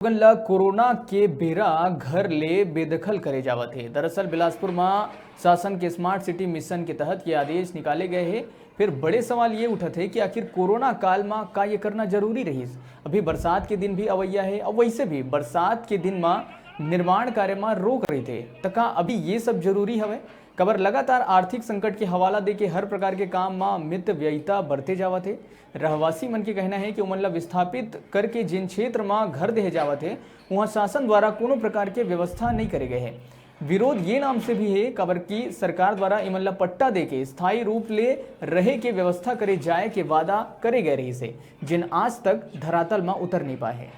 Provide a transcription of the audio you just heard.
लोगन ला कोरोना के बेरा घर ले बेदखल करे जावत है। दरअसल बिलासपुर में शासन के स्मार्ट सिटी मिशन के तहत ये आदेश निकाले गए हैं। फिर बड़े सवाल ये उठत है कि आखिर कोरोना काल में का ये करना जरूरी रही। अभी बरसात के दिन भी अवैया है और वैसे भी बरसात के दिन में निर्माण कार्य में रोक रहे थे, तो का अभी ये सब जरूरी हवे। कबर लगातार आर्थिक संकट के हवाला दे के हर प्रकार के काम में मित व्ययिता बढ़ते जावत है। रहवासी मन के कहना है कि उमन ला विस्थापित करके जिन क्षेत्र में घर दे जावत है वहाँ शासन द्वारा कोनो प्रकार के व्यवस्था नहीं करे गए हैं। विरोध ये नाम से भी है कबर की सरकार द्वारा इमन ला पट्टा दे के स्थायी रूप ले रहे के व्यवस्था करे जाए के वादा करे गए रही से, जिन आज तक धरातल में उतर नहीं पाए हैं।